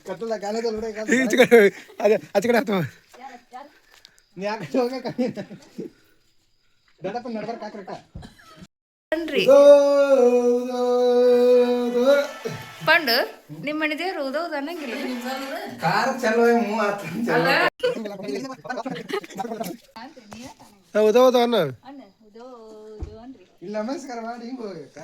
ಕಟ್ಟಲ ಕಾಲದಲ್ಲಿ ಅಚ್ಚಕಡೆ ಆತ ದಡಪ್ಪ ನಡ್ಬರ್ಕ ಹಾಕ್ರಕ್ಕ ಪಂಡು ನಿಮ್ಮ ಮನೆ ದೇವ್ರು ಉದೌದು ಅನ್ನಂಗಿಲ್ಲ ಕಾರ ಚಲೋ ಉದೌದು ಅನ್ನ ಇಲ್ಲ ನಮಸ್ಕಾರ ಮಾಡಿ ಹಿಂಗ ಹೋಗಕ್ಕ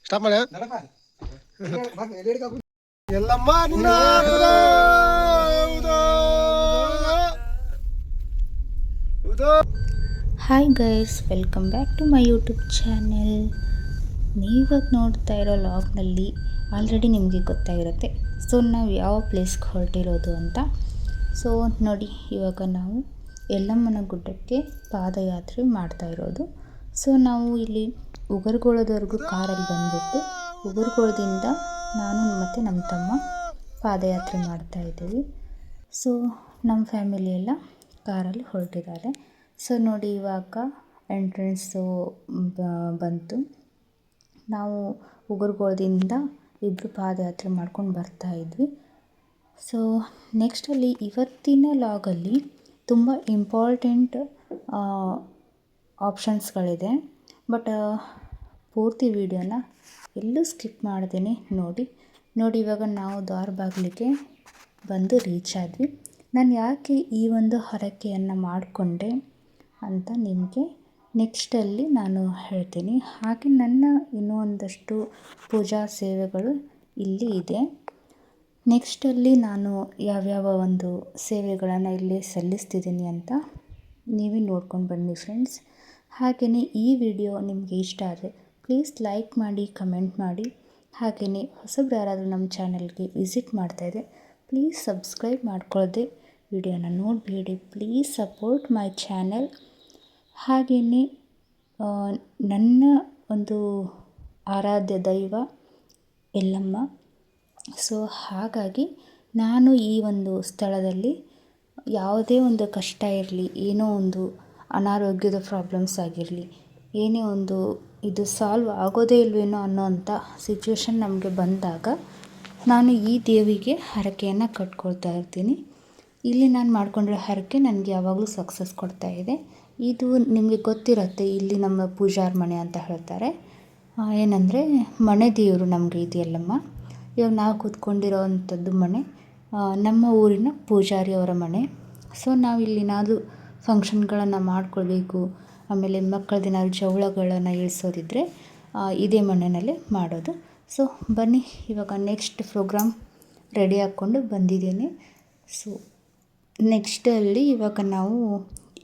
ಸ್ಟಾಪ್ ಮಾಡ ಎಲ್ಲಮ್ಮ hi guys, welcome back to my YouTube channel. ನೀವಾಗ ನೋಡ್ತಾ ಇರೋ ಲಾಗ್ನಲ್ಲಿ ಆಲ್ರೆಡಿ ನಿಮಗೆ ಗೊತ್ತಾಗಿರುತ್ತೆ ಸೊ ನಾವು ಯಾವ ಪ್ಲೇಸ್ಗೆ ಹೊರಟಿರೋದು ಅಂತ. ಸೊ ನೋಡಿ, ಇವಾಗ ನಾವು ಯಲ್ಲಮ್ಮನ ಗುಡ್ಡಕ್ಕೆ ಪಾದಯಾತ್ರೆ ಮಾಡ್ತಾ ಇರೋದು. ಸೊ ನಾವು ಇಲ್ಲಿ ಉಗರ್ಗೋಳದವರೆಗೂ ಕಾರಲ್ಲಿ ಬಂದುಬಿಟ್ಟು ಉಗರ್ಗೋಳದಿಂದ ನಾನು ಮತ್ತು ನಮ್ಮ ತಮ್ಮ ಪಾದಯಾತ್ರೆ ಮಾಡ್ತಾ ಇದ್ದೀವಿ. ಸೊ ನಮ್ಮ ಫ್ಯಾಮಿಲಿ ಎಲ್ಲ ಕಾರಲ್ಲಿ ಹೊರಟಿದ್ದಾರೆ. ಸೊ ನೋಡಿ, ಇವಾಗ ಎಂಟ್ರೆನ್ಸು ಬಂತು. ನಾವು ಉಗರ್ಗೋಳದಿಂದ ಇಬ್ಬರು ಪಾದಯಾತ್ರೆ ಮಾಡ್ಕೊಂಡು ಬರ್ತಾಯಿದ್ವಿ. ಸೊ ನೆಕ್ಸ್ಟಲ್ಲಿ ಇವತ್ತಿನ ಲಾಗಲ್ಲಿ ತುಂಬ ಇಂಪಾರ್ಟೆಂಟ್ ಆಪ್ಷನ್ಸ್ಗಳಿದೆ. ಬಟ್ ಪೂರ್ತಿ ವಿಡಿಯೋನ ಎಲ್ಲೂ ಸ್ಕಿಪ್ ಮಾಡ್ದೇನೆ ನೋಡಿ. ಇವಾಗ ನಾವು ದ್ವಾರ ಬಾಗಿಲಿಗೆ ಬಂದು ರೀಚ್ ಆದ್ವಿ. ನಾನು ಯಾಕೆ ಈ ಒಂದು ಹರಕೆಯನ್ನು ಮಾಡಿಕೊಂಡೆ ಅಂತ ನಿಮಗೆ ನೆಕ್ಸ್ಟಲ್ಲಿ ನಾನು ಹೇಳ್ತೀನಿ. ಹಾಗೆ ನನ್ನ ಇನ್ನೂ ಒಂದಷ್ಟು ಪೂಜಾ ಸೇವೆಗಳು ಇಲ್ಲಿ ಇದೆ. ನೆಕ್ಸ್ಟಲ್ಲಿ ನಾನು ಯಾವ್ಯಾವ ಒಂದು ಸೇವೆಗಳನ್ನು ಇಲ್ಲಿ ಸಲ್ಲಿಸ್ತಿದ್ದೀನಿ ಅಂತ ನೀವೇ ನೋಡ್ಕೊಂಡು ಬನ್ನಿ ಫ್ರೆಂಡ್ಸ್. ಹಾಗೆಯೇ ಈ ವಿಡಿಯೋ ನಿಮಗೆ ಇಷ್ಟ ಆದರೆ ಪ್ಲೀಸ್ ಲೈಕ್ ಮಾಡಿ, ಕಮೆಂಟ್ ಮಾಡಿ. ಹಾಗೆಯೇ ಹೊಸಬ್ರು ಯಾರಾದರೂ ನಮ್ಮ ಚಾನಲ್ಗೆ ವಿಸಿಟ್ ಮಾಡ್ತಾಯಿದ್ರೆ ಪ್ಲೀಸ್ ಸಬ್ಸ್ಕ್ರೈಬ್ ಮಾಡ್ಕೊಳ್ಳದೆ ವಿಡಿಯೋನ ನೋಡಬೇಡಿ. Please support my channel. ಹಾಗೆಯೇ ನನ್ನ ಒಂದು ಆರಾಧ್ಯ ದೈವ ಯಲ್ಲಮ್ಮ. ಸೊ ಹಾಗಾಗಿ ನಾನು ಈ ಒಂದು ಸ್ಥಳದಲ್ಲಿ ಯಾವುದೇ ಒಂದು ಕಷ್ಟ ಇರಲಿ, ಏನೋ ಒಂದು ಅನಾರೋಗ್ಯದ ಪ್ರಾಬ್ಲಮ್ಸ್ ಆಗಿರಲಿ, ಏನೇ ಒಂದು ಇದು ಸಾಲ್ವ್ ಆಗೋದೇ ಇಲ್ವೇನೋ ಅನ್ನೋವಂಥ ಸಿಚುವೇಶನ್ ನಮಗೆ ಬಂದಾಗ ನಾನು ಈ ದೇವಿಗೆ ಹರಕೆಯನ್ನು ಕಟ್ಕೊಳ್ತಾ ಇರ್ತೀನಿ. ಇಲ್ಲಿ ನಾನು ಮಾಡ್ಕೊಂಡಿರೋ ಹರಕೆ ನನಗೆ ಯಾವಾಗಲೂ ಸಕ್ಸಸ್ ಕೊಡ್ತಾ ಇದೆ. ಇದು ನಿಮಗೆ ಗೊತ್ತಿರುತ್ತೆ, ಇಲ್ಲಿ ನಮ್ಮ ಪೂಜಾರ ಮನೆ ಅಂತ ಹೇಳ್ತಾರೆ. ಏನಂದರೆ ಮನೆ ದೇವರು ನಮಗೆ ಇದು ಯಲ್ಲಮ್ಮ. ಇವಾಗ ನಾವು ಕೂತ್ಕೊಂಡಿರೋ ಅಂಥದ್ದು ಮನೆ ನಮ್ಮ ಊರಿನ ಪೂಜಾರಿ ಅವರ ಮನೆ. ಸೊ ನಾವಿಲ್ಲಿ ಏನಾದರೂ ಫಂಕ್ಷನ್ಗಳನ್ನು ಮಾಡಿಕೊಳ್ಬೇಕು, ಆಮೇಲೆ ಮಕ್ಕಳದೇನಾದ್ರು ಜವಳಗಳನ್ನು ಇಳಿಸೋದಿದ್ರೆ ಇದೇ ಮನೆಯಲ್ಲೇ ಮಾಡೋದು. ಸೊ ಬನ್ನಿ, ಇವಾಗ ನೆಕ್ಸ್ಟ್ ಪ್ರೋಗ್ರಾಮ್ ರೆಡಿ ಹಾಕ್ಕೊಂಡು ಬಂದಿದ್ದೀನಿ. ಸೊ ನೆಕ್ಸ್ಟಲ್ಲಿ ಇವಾಗ ನಾವು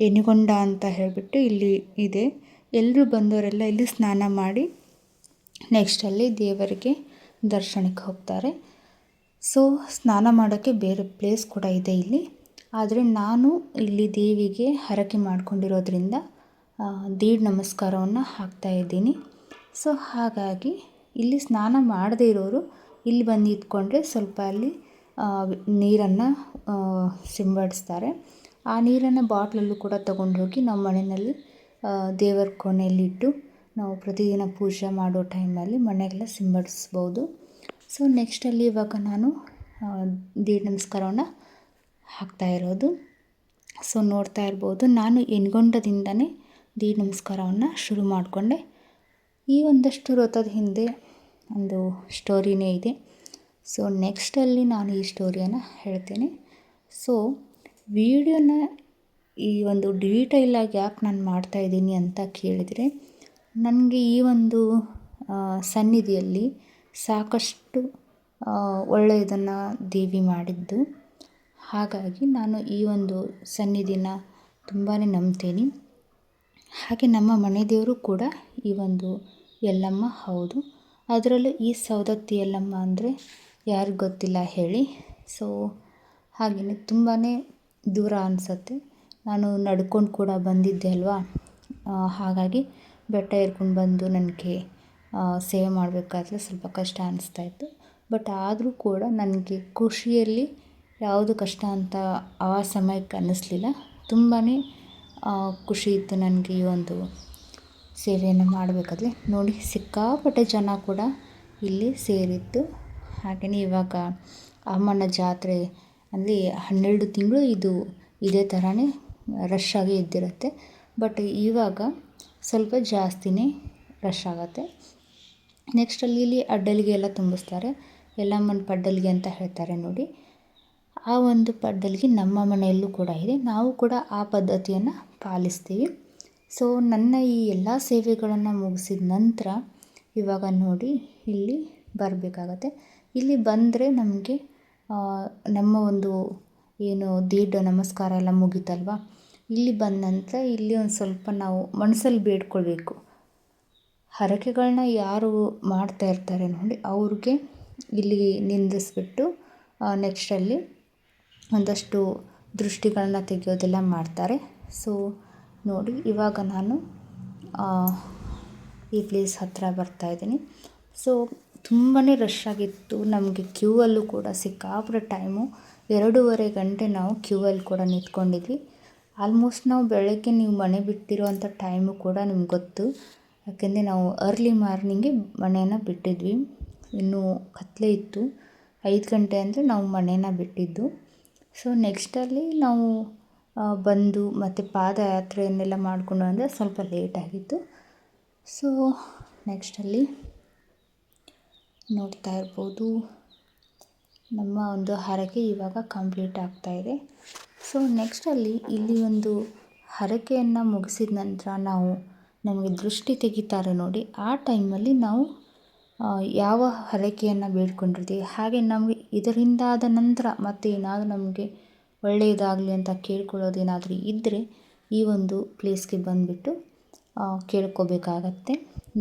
ಎನಿಗೊಂಡ ಅಂತ ಹೇಳಿಬಿಟ್ಟು ಇಲ್ಲಿ ಇದೆ. ಎಲ್ಲರೂ ಬಂದವರೆಲ್ಲ ಇಲ್ಲಿ ಸ್ನಾನ ಮಾಡಿ ನೆಕ್ಸ್ಟಲ್ಲಿ ದೇವರಿಗೆ ದರ್ಶನಕ್ಕೆ ಹೋಗ್ತಾರೆ. ಸೊ ಸ್ನಾನ ಮಾಡೋಕ್ಕೆ ಬೇರೆ ಪ್ಲೇಸ್ ಕೂಡ ಇದೆ ಇಲ್ಲಿ. ಆದರೆ ನಾನು ಇಲ್ಲಿ ದೇವಿಗೆ ಹರಕೆ ಮಾಡ್ಕೊಂಡಿರೋದ್ರಿಂದ ದೀಡ್ ನಮಸ್ಕಾರವನ್ನು ಹಾಕ್ತಾಯಿದ್ದೀನಿ. ಸೊ ಹಾಗಾಗಿ ಇಲ್ಲಿ ಸ್ನಾನ ಮಾಡದೇ ಇರೋರು ಇಲ್ಲಿ ಬಂದು ನಿಂತ್ಕೊಂಡ್ರೆ ಸ್ವಲ್ಪ ಅಲ್ಲಿ ನೀರನ್ನು ಸಿಂಪಡಿಸ್ತಾರೆ. ಆ ನೀರನ್ನು ಬಾಟ್ಲಲ್ಲೂ ಕೂಡ ತೊಗೊಂಡು ಹೋಗಿ ನಮ್ಮ ಮನೆಯಲ್ಲಿ ದೇವರ ಕೋಣೆಯಲ್ಲಿಟ್ಟು ನಾವು ಪ್ರತಿದಿನ ಪೂಜೆ ಮಾಡೋ ಟೈಮಲ್ಲಿ ಮನೆಗೆಲ್ಲ ಸಿಂಪಡಿಸ್ಬೋದು. ಸೊ ನೆಕ್ಸ್ಟಲ್ಲಿ ಇವಾಗ ನಾನು ದೀಡ್ ನಮಸ್ಕಾರವನ್ನು ಹಾಕ್ತಾಯಿರೋದು. ಸೊ ನೋಡ್ತಾ ಇರ್ಬೋದು, ನಾನು ಎನ್ಗೊಂಡದಿಂದನೇ ದೀಡ್ ನಮಸ್ಕಾರವನ್ನು ಶುರು ಮಾಡಿಕೊಂಡೆ. ಈ ಒಂದಷ್ಟು ವ್ರತದ ಹಿಂದೆ ಒಂದು ಸ್ಟೋರಿನೇ ಇದೆ. ಸೊ ನೆಕ್ಸ್ಟಲ್ಲಿ ನಾನು ಈ ಸ್ಟೋರಿಯನ್ನು ಹೇಳ್ತೇನೆ. ಸೊ ವಿಡಿಯೋನ ಈ ಒಂದು ಡೀಟೈಲಾಗಿ ಯಾಕೆ ನಾನು ಮಾಡ್ತಾಯಿದ್ದೀನಿ ಅಂತ ಕೇಳಿದರೆ, ನನಗೆ ಈ ಒಂದು ಸನ್ನಿಧಿಯಲ್ಲಿ ಸಾಕಷ್ಟು ಒಳ್ಳೆಯದನ್ನು ದೇವಿ ಮಾಡಿದ್ದು. ಹಾಗಾಗಿ ನಾನು ಈ ಒಂದು ಸನ್ನಿಧಿನ ತುಂಬಾ ನಂಬ್ತೀನಿ. ಹಾಗೆ ನಮ್ಮ ಮನೆ ದೇವರು ಕೂಡ ಈ ಒಂದು ಯಲ್ಲಮ್ಮ ಹೌದು. ಅದರಲ್ಲೂ ಈ ಸೌದತ್ತಿ ಯಲ್ಲಮ್ಮ ಅಂದರೆ ಯಾರಿಗೆ ಗೊತ್ತಿಲ್ಲ ಹೇಳಿ. ಸೊ ಹಾಗೆಯೇ ತುಂಬಾ ದೂರ ಅನಿಸುತ್ತೆ. ನಾನು ನಡ್ಕೊಂಡು ಕೂಡ ಬಂದಿದ್ದೆ ಅಲ್ವಾ, ಹಾಗಾಗಿ ಬೆಟ್ಟ ಏರ್ಕೊಂಡು ಬಂದು ನನಗೆ ಸೇವೆ ಮಾಡಬೇಕಾದ್ರೆ ಸ್ವಲ್ಪ ಕಷ್ಟ ಅನಿಸ್ತಾಯಿತ್ತು. ಬಟ್ ಆದರೂ ಕೂಡ ನನಗೆ ಖುಷಿಯಲ್ಲಿ ಯಾವುದು ಕಷ್ಟ ಅಂತ ಆ ಸಮಯಕ್ಕೆ ಅನ್ನಿಸ್ಲಿಲ್ಲ. ತುಂಬಾ ಖುಷಿ ಇತ್ತು ನನಗೆ ಈ ಒಂದು ಸೇವೆಯನ್ನು ಮಾಡಬೇಕಾದ್ರೆ. ನೋಡಿ, ಸಿಕ್ಕಾಪಟ್ಟೆ ಜನ ಕೂಡ ಇಲ್ಲಿ ಸೇರಿತ್ತು. ಹಾಗೆಯೇ ಇವಾಗ ಅಮ್ಮನ ಜಾತ್ರೆ ಅಂದರೆ 12 ತಿಂಗಳು ಇದು ಇದೇ ಥರನೇ ರಶ್ ಆಗಿ ಇದ್ದಿರುತ್ತೆ. ಬಟ್ ಇವಾಗ ಸ್ವಲ್ಪ ಜಾಸ್ತಿನೇ ರಶ್ ಆಗುತ್ತೆ. ನೆಕ್ಸ್ಟಲ್ಲಿ ಇಲ್ಲಿ ಅಡ್ಡಲಿಗೆ ಎಲ್ಲ ತುಂಬಿಸ್ತಾರೆ. ಎಲ್ಲಮ್ಮನ ಪಡ್ಡಲಿಗೆ ಅಂತ ಹೇಳ್ತಾರೆ ನೋಡಿ. ಆ ಒಂದು ಪಡ್ಡಲಿಗೆ ನಮ್ಮ ಮನೆಯಲ್ಲೂ ಕೂಡ ಇದೆ. ನಾವು ಕೂಡ ಆ ಪದ್ಧತಿಯನ್ನು ಪಾಲಿಸ್ತೀವಿ. ಸೊ ನನ್ನ ಈ ಎಲ್ಲ ಸೇವೆಗಳನ್ನು ಮುಗಿಸಿದ ನಂತರ ಇವಾಗ ನೋಡಿ ಇಲ್ಲಿ ಬರಬೇಕಾಗತ್ತೆ. ಇಲ್ಲಿ ಬಂದರೆ ನಮಗೆ ನಮ್ಮ ಒಂದು ಏನು ದೀಡ್ ನಮಸ್ಕಾರ ಎಲ್ಲ ಮುಗೀತಲ್ವ, ಇಲ್ಲಿ ಬಂದ ನಂತರ ಇಲ್ಲಿ ಒಂದು ಸ್ವಲ್ಪ ನಾವು ಮನಸ್ಸಲ್ಲಿ ಬೇಡ್ಕೊಳ್ಬೇಕು. ಹರಕೆಗಳನ್ನ ಯಾರು ಮಾಡ್ತಾ ಇರ್ತಾರೆ ನೋಡಿ, ಅವ್ರಿಗೆ ಇಲ್ಲಿ ನಿಂದಿಸ್ಬಿಟ್ಟು ನೆಕ್ಸ್ಟಲ್ಲಿ ಒಂದಷ್ಟು ದೃಷ್ಟಿಗಳನ್ನ ತೆಗೆಯೋದೆಲ್ಲ ಮಾಡ್ತಾರೆ. ಸೊ ನೋಡಿ, ಇವಾಗ ನಾನು ಈ ಪ್ಲೇಸ್ ಹತ್ತಿರ ಬರ್ತಾಯಿದ್ದೀನಿ. ಸೊ ತುಂಬಾ ರಶ್ ಆಗಿತ್ತು. ನಮಗೆ ಕ್ಯೂ ಅಲ್ಲೂ ಕೂಡ ಸಿಕ್ಕಾಪಟ್ಟೆ ಟೈಮು 2.5 ಗಂಟೆ ನಾವು ಕ್ಯೂ ಅಲ್ಲಿ ಕೂಡ ನಿಂತ್ಕೊಂಡಿದ್ವಿ. ಆಲ್ಮೋಸ್ಟ್ ನಾವು ಬೆಳಗ್ಗೆ ನೀವು ಮನೆ ಬಿಟ್ಟಿರೋವಂಥ ಟೈಮು ಕೂಡ ನಿಮ್ಗೆ ಗೊತ್ತು. ಯಾಕೆಂದರೆ ನಾವು ಅರ್ಲಿ ಮಾರ್ನಿಂಗೆ ಮನೆಯನ್ನು ಬಿಟ್ಟಿದ್ವಿ. ಇನ್ನೂ ಕತ್ತಲೆ ಇತ್ತು. 5 ಗಂಟೆ ಅಂದರೆ ನಾವು ಮನೆಯನ್ನು ಬಿಟ್ಟಿದ್ದು. ಸೊ ನೆಕ್ಸ್ಟಲ್ಲಿ ನಾವು ಬಂದು ಮತ್ತು ಪಾದಯಾತ್ರೆಯನ್ನೆಲ್ಲ ಮಾಡಿಕೊಂಡು ಅಂದರೆ ಸ್ವಲ್ಪ ಲೇಟಾಗಿತ್ತು. ಸೊ ನೆಕ್ಸ್ಟಲ್ಲಿ ನೋಡ್ತಾ ಇರ್ಬೋದು, ನಮ್ಮ ಒಂದು ಹರಕೆ ಇವಾಗ ಕಂಪ್ಲೀಟ್ ಆಗ್ತಾಯಿದೆ. ಸೊ ನೆಕ್ಸ್ಟಲ್ಲಿ ಇಲ್ಲಿ ಒಂದು ಹರಕೆಯನ್ನು ಮುಗಿಸಿದ ನಂತರ ನಮಗೆ ದೃಷ್ಟಿ ತೆಗಿತಾರೆ ನೋಡಿ, ಆ ಟೈಮಲ್ಲಿ ನಾವು ಯಾವ ಹರಕೆಯನ್ನು ಬೇಡ್ಕೊಂಡಿರ್ತೀವಿ, ಹಾಗೆ ನಮಗೆ ಇದರಿಂದಾದ ನಂತರ ಮತ್ತು ಏನಾದರೂ ನಮಗೆ ಒಳ್ಳೆಯದಾಗಲಿ ಅಂತ ಕೇಳ್ಕೊಳ್ಳೋದೇನಾದರೂ ಇದ್ದರೆ ಈ ಒಂದು ಪ್ಲೇಸ್ಗೆ ಬಂದುಬಿಟ್ಟು ಕೇಳ್ಕೋಬೇಕಾಗತ್ತೆ.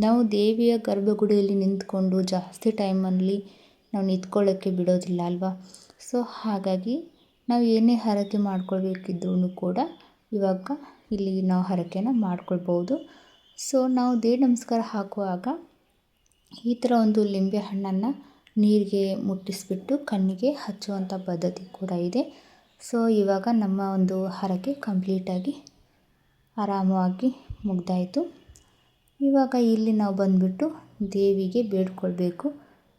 ನಾವು ದೇವಿಯ ಗರ್ಭಗುಡಿಯಲ್ಲಿ ನಿಂತ್ಕೊಂಡು ಜಾಸ್ತಿ ಟೈಮಲ್ಲಿ ನಾವು ನಿಂತ್ಕೊಳ್ಳೋಕ್ಕೆ ಬಿಡೋದಿಲ್ಲ ಅಲ್ವಾ. ಸೊ ಹಾಗಾಗಿ ನಾವು ಏನೇ ಹರಕೆ ಮಾಡ್ಕೊಳ್ಬೇಕಿದ್ರೂ ಕೂಡ ಇವಾಗ ಇಲ್ಲಿ ನಾವು ಹರಕೆನ ಮಾಡ್ಕೊಳ್ಬೋದು. ಸೊ ನಾವು ದೇಹ ನಮಸ್ಕಾರ ಹಾಕುವಾಗ ಈ ಥರ ಒಂದು ಲಿಂಬೆ ಹಣ್ಣನ್ನು ನೀರಿಗೆ ಮುಟ್ಟಿಸ್ಬಿಟ್ಟು ಕಣ್ಣಿಗೆ ಹಚ್ಚುವಂಥ ಪದ್ಧತಿ ಕೂಡ ಇದೆ. ಸೊ ಇವಾಗ ನಮ್ಮ ಒಂದು ಹರಕೆ ಕಂಪ್ಲೀಟಾಗಿ ಆರಾಮವಾಗಿ ಮುಗ್ದಾಯಿತು. ಇವಾಗ ಇಲ್ಲಿ ನಾವು ಬಂದುಬಿಟ್ಟು ದೇವಿಗೆ ಬೇಡ್ಕೊಳ್ಬೇಕು.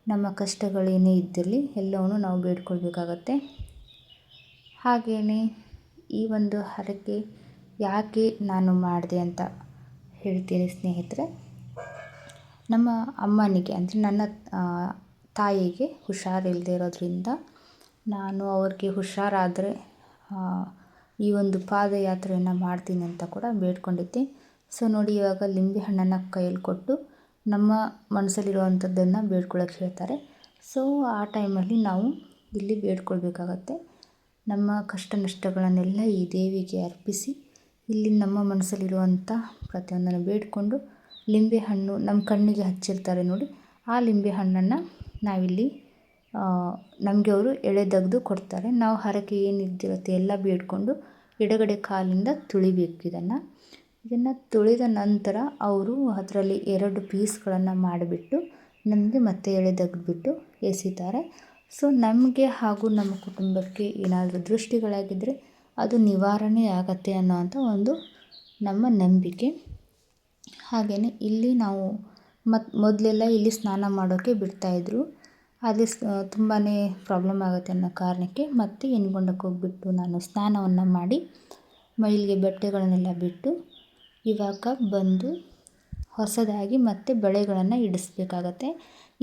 ನಮ್ಮ ಕಷ್ಟಗಳೇನೇ ಇದ್ದಿರಲಿ ಎಲ್ಲವನ್ನೂ ನಾವು ಬೇಡ್ಕೊಳ್ಬೇಕಾಗತ್ತೆ. ಹಾಗೆಯೇ ಈ ಒಂದು ಹರಕೆ ಯಾಕೆ ನಾನು ಮಾಡಿದೆ ಅಂತ ಹೇಳ್ತೀನಿ ಸ್ನೇಹಿತರೆ. ನಮ್ಮ ಅಮ್ಮನಿಗೆ ಅಂದರೆ ನನ್ನ ತಾಯಿಗೆ ಹುಷಾರಿಲ್ಲದೆ ಇರೋದ್ರಿಂದ ನಾನು ಅವ್ರಿಗೆ ಹುಷಾರಾದರೆ ಈ ಒಂದು ಪಾದಯಾತ್ರೆಯನ್ನು ಮಾಡ್ತೀನಿ ಅಂತ ಕೂಡ ಬೇಡ್ಕೊಂಡಿದ್ದೆ. ಸೊ ನೋಡಿ, ಇವಾಗ ಲಿಂಬೆ ಹಣ್ಣನ್ನು ಕೈಯಲ್ಲಿ ಕೊಟ್ಟು ನಮ್ಮ ಮನಸ್ಸಲ್ಲಿರುವಂಥದ್ದನ್ನು ಬೇಡ್ಕೊಳ್ಳೋಕೆ ಹೇಳ್ತಾರೆ. ಸೊ ಆ ಟೈಮಲ್ಲಿ ನಾವು ಇಲ್ಲಿ ಬೇಡ್ಕೊಳ್ಬೇಕಾಗತ್ತೆ. ನಮ್ಮ ಕಷ್ಟ ನಷ್ಟಗಳನ್ನೆಲ್ಲ ಈ ದೇವಿಗೆ ಅರ್ಪಿಸಿ ಇಲ್ಲಿ ನಮ್ಮ ಮನಸ್ಸಲ್ಲಿರುವಂಥ ಪ್ರತಿಯೊಂದನ್ನು ಬೇಡಿಕೊಂಡು ಲಿಂಬೆ ಹಣ್ಣು ನಮ್ಮ ಕಣ್ಣಿಗೆ ಹಚ್ಚಿರ್ತಾರೆ ನೋಡಿ, ಆ ಲಿಂಬೆ ಹಣ್ಣನ್ನು ನಾವಿಲ್ಲಿ ನಮಗೆ ಅವರು ಎಳೆದೆಗೆದು ಕೊಡ್ತಾರೆ. ನಾವು ಹರಕೆ ಏನಿದ್ದಿರುತ್ತೆ ಎಲ್ಲ ಬೇಡಿಕೊಂಡು ಎಡಗಡೆ ಕಾಲಿಂದ ತುಳಿಬೇಕು. ಇದನ್ನು ತುಳಿದ ನಂತರ ಅವರು ಅದರಲ್ಲಿ 2 ಪೀಸ್ಗಳನ್ನು ಮಾಡಿಬಿಟ್ಟು ನಮಗೆ ಮತ್ತೆ ಎಳೆದೆಗೆದ್ಬಿಟ್ಟು ಎಸಿತಾರೆ. ಸೊ ನಮಗೆ ಹಾಗೂ ನಮ್ಮ ಕುಟುಂಬಕ್ಕೆ ಏನಾದರೂ ದೃಷ್ಟಿಗಳಾಗಿದ್ದರೆ ಅದು ನಿವಾರಣೆ ಆಗತ್ತೆ ಅನ್ನೋವಂಥ ಒಂದು ನಮ್ಮ ನಂಬಿಕೆ. ಹಾಗೆಯೇ ಇಲ್ಲಿ ನಾವು ಮೊದಲೆಲ್ಲ ಇಲ್ಲಿ ಸ್ನಾನ ಮಾಡೋಕ್ಕೆ ಬಿಡ್ತಾಯಿದ್ರು. ಅಲ್ಲಿ ತುಂಬಾ ಪ್ರಾಬ್ಲಮ್ ಆಗುತ್ತೆ ಅನ್ನೋ ಕಾರಣಕ್ಕೆ ಮತ್ತೆ ಯನಗೊಂಡಕ್ಕೆ ಹೋಗ್ಬಿಟ್ಟು ನಾನು ಸ್ನಾನವನ್ನು ಮಾಡಿ ಮೈಲಿಗೆ ಬಟ್ಟೆಗಳನ್ನೆಲ್ಲ ಬಿಟ್ಟು ಇವಾಗ ಬಂದು ಹೊಸದಾಗಿ ಮತ್ತೆ ಬಳೆಗಳನ್ನು ಇಡಿಸ್ಬೇಕಾಗತ್ತೆ.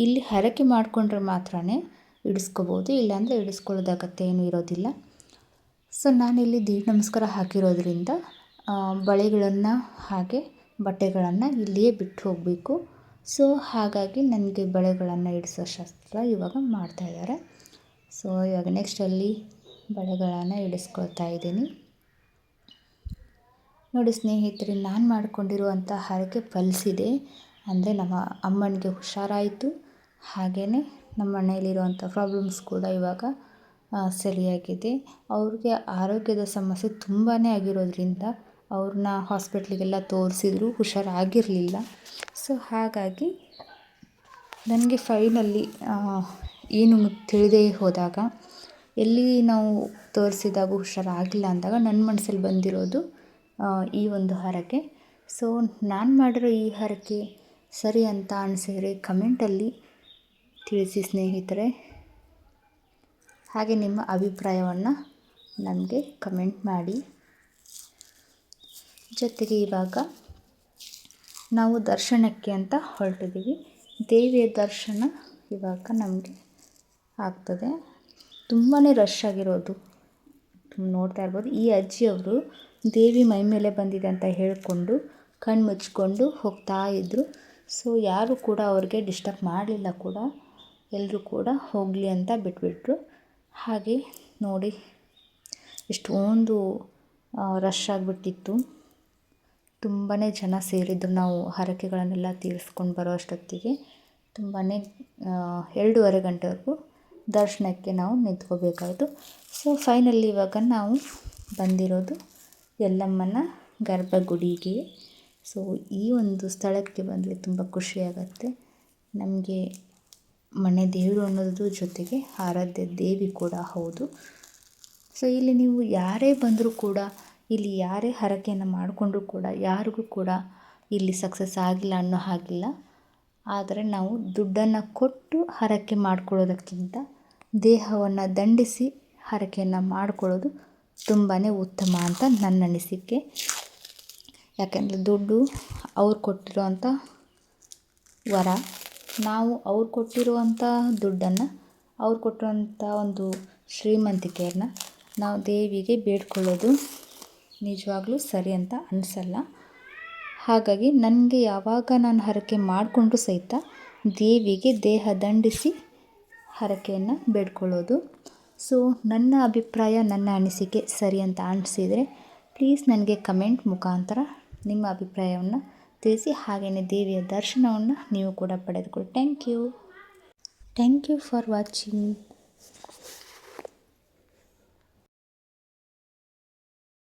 ಇಲ್ಲಿ ಹರಕೆ ಮಾಡಿಕೊಂಡ್ರೆ ಮಾತ್ರ ಇಡಿಸ್ಕೋಬೋದು, ಇಲ್ಲಾಂದರೆ ಇಡಿಸ್ಕೊಳ್ಳೋದಾಗತ್ತೆ ಏನೂ ಇರೋದಿಲ್ಲ. ಸೊ ನಾನಿಲ್ಲಿ ದೀಡ್ ನಮಸ್ಕಾರ ಹಾಕಿರೋದ್ರಿಂದ ಬಳೆಗಳನ್ನು ಹಾಗೆ ಬಟ್ಟೆಗಳನ್ನು ಇಲ್ಲಿಯೇ ಬಿಟ್ಟು ಹೋಗಬೇಕು. ಸೊ ಹಾಗಾಗಿ ನನಗೆ ಬಳೆಗಳನ್ನು ಇಡಿಸೋ ಶಾಸ್ತ್ರ ಇವಾಗ ಮಾಡ್ತಾಯಿದ್ದಾರೆ. ಸೊ ಇವಾಗ ನೆಕ್ಸ್ಟಲ್ಲಿ ಬಳೆಗಳನ್ನು ಇಡಿಸ್ಕೊಳ್ತಾ ಇದ್ದೀನಿ. ನೋಡಿ ಸ್ನೇಹಿತರೆ, ನಾನು ಮಾಡಿಕೊಂಡಿರುವಂಥ ಹರಕೆ ಫಲಿಸಿದೆ. ಅಂದರೆ ನಮ್ಮ ಅಮ್ಮನಿಗೆ ಹುಷಾರಾಯಿತು. ಹಾಗೆಯೇ ನಮ್ಮ ಮನೆಯಲ್ಲಿರುವಂಥ ಪ್ರಾಬ್ಲಮ್ಸ್ ಕೂಡ ಇವಾಗ ಸರಿಯಾಗಿದೆ. ಅವ್ರಿಗೆ ಆರೋಗ್ಯದ ಸಮಸ್ಯೆ ತುಂಬಾ ಆಗಿರೋದ್ರಿಂದ ಅವ್ರನ್ನ ಹಾಸ್ಪಿಟ್ಲಿಗೆಲ್ಲ ತೋರಿಸಿದ್ರು ಹುಷಾರಾಗಿರಲಿಲ್ಲ. ಸೊ ಹಾಗಾಗಿ ನನಗೆ ಫೈನಲ್ಲಿ ಏನು ತಿಳಿದೇ ಹೋದಾಗ, ಎಲ್ಲಿ ನಾವು ತೋರಿಸಿದಾಗ ಹುಷಾರಾಗಿಲ್ಲ ಅಂದಾಗ ನನ್ನ ಮನಸ್ಸಲ್ಲಿ ಬಂದಿರೋದು ಈ ಒಂದು ಹರಕೆ. ಸೊ ನಾನು ಮಾಡಿರೋ ಈ ಹರಕೆ ಸರಿ ಅಂತ ಅನಿಸಿದರೆ ಕಮೆಂಟಲ್ಲಿ ತಿಳಿಸಿ ಸ್ನೇಹಿತರೆ. ಹಾಗೆ ನಿಮ್ಮ ಅಭಿಪ್ರಾಯವನ್ನು ನನಗೆ ಕಮೆಂಟ್ ಮಾಡಿ. ಜೊತೆಗೆ ಇವಾಗ ನಾವು ದರ್ಶನಕ್ಕೆ ಅಂತ ಹೊರಟಿದ್ದೀವಿ. ದೇವಿಯ ದರ್ಶನ ಇವಾಗ ನಮಗೆ ಆಗ್ತದೆ. ತುಂಬಾ ರಶ್ ಆಗಿರೋದು ನೋಡ್ತಾ ಇರ್ಬೋದು. ಈ ಅಜ್ಜಿಯವರು ದೇವಿ ಮೈ ಮೇಲೆ ಬಂದಿದೆ ಅಂತ ಹೇಳಿಕೊಂಡು ಕಣ್ಣು ಮುಚ್ಕೊಂಡು ಹೋಗ್ತಾ ಇದ್ದರು. ಸೊ ಯಾರು ಕೂಡ ಅವ್ರಿಗೆ ಡಿಸ್ಟರ್ಬ್ ಮಾಡಲಿಲ್ಲ ಕೂಡ, ಎಲ್ಲರೂ ಕೂಡ ಹೋಗಲಿ ಅಂತ ಬಿಟ್ಬಿಟ್ರು. ಹಾಗೆ ನೋಡಿ ಎಷ್ಟೊಂದು ರಶ್ ಆಗಿಬಿಟ್ಟಿತ್ತು. ತುಂಬಾ ಜನ ಸೇರಿದ್ರು. ನಾವು ಹರಕೆಗಳನ್ನೆಲ್ಲ ತೀರಿಸ್ಕೊಂಡು ಬರೋ ಅಷ್ಟೊತ್ತಿಗೆ ತುಂಬಾ 2:30 ಗಂಟೆವರೆಗೂ ದರ್ಶನಕ್ಕೆ ನಾವು ನಿಂತ್ಕೋಬೇಕಾಯಿತು. ಸೊ ಫೈನಲಿ ಇವಾಗ ನಾವು ಬಂದಿರೋದು ಯಲ್ಲಮ್ಮನ ಗರ್ಭಗುಡಿಗೆ. ಸೊ ಈ ಒಂದು ಸ್ಥಳಕ್ಕೆ ಬಂದರೆ ತುಂಬ ಖುಷಿಯಾಗತ್ತೆ ನಮಗೆ. ಮನೆ ದೇವರು ಅನ್ನೋದು ಜೊತೆಗೆ ಆರಾಧ್ಯ ದೇವಿ ಕೂಡ ಹೌದು. ಸೊ ಇಲ್ಲಿ ನೀವು ಯಾರೇ ಬಂದರೂ ಕೂಡ, ಇಲ್ಲಿ ಯಾರೇ ಹರಕೆಯನ್ನು ಮಾಡಿಕೊಂಡ್ರೂ ಕೂಡ ಯಾರಿಗೂ ಕೂಡ ಇಲ್ಲಿ ಸಕ್ಸಸ್ ಆಗಿಲ್ಲ ಅನ್ನೋ ಹಾಗಿಲ್ಲ. ಆದರೆ ನಾವು ದುಡ್ಡನ್ನು ಕೊಟ್ಟು ಹರಕೆ ಮಾಡ್ಕೊಳ್ಳೋದಕ್ಕಿಂತ ದೇಹವನ್ನು ದಂಡಿಸಿ ಹರಕೆಯನ್ನು ಮಾಡಿಕೊಳ್ಳೋದು ತುಂಬಾ ಉತ್ತಮ ಅಂತ ನನ್ನ ಅನಿಸಿಕೆ. ಯಾಕೆಂದರೆ ದುಡ್ಡು ಅವ್ರು ಕೊಟ್ಟಿರೋವಂಥ ವರ. ನಾವು ಅವ್ರು ಕೊಟ್ಟಿರುವಂಥ ದುಡ್ಡನ್ನು, ಅವ್ರು ಕೊಟ್ಟಿರುವಂಥ ಒಂದು ಶ್ರೀಮಂತಿಕೆಯನ್ನು ನಾವು ದೇವಿಗೆ ಬೇಡ್ಕೊಳ್ಳೋದು ನಿಜವಾಗ್ಲೂ ಸರಿ ಅಂತ ಅನಿಸಲ್ಲ. ಹಾಗಾಗಿ ನನಗೆ ಯಾವಾಗ ನಾನು ಹರಕೆ ಮಾಡಿಕೊಂಡ್ರೂ ಸಹಿತ ದೇವಿಗೆ ದೇಹ ದಂಡಿಸಿ ಹರಕೆಯನ್ನು ಬೇಡ್ಕೊಳ್ಳೋದು. ಸೊ ನನ್ನ ಅಭಿಪ್ರಾಯ, ನನ್ನ ಅನಿಸಿಕೆ ಸರಿ ಅಂತ ಅನಿಸಿದರೆ ಪ್ಲೀಸ್ ನನಗೆ ಕಮೆಂಟ್ ಮುಖಾಂತರ ನಿಮ್ಮ ಅಭಿಪ್ರಾಯವನ್ನು ತಿಳಿಸಿ. ಹಾಗೆಯೇ ದೇವಿಯ ದರ್ಶನವನ್ನು ನೀವು ಕೂಡ ಪಡೆದುಕೊಳ್ಳಿ. Thank you for watching.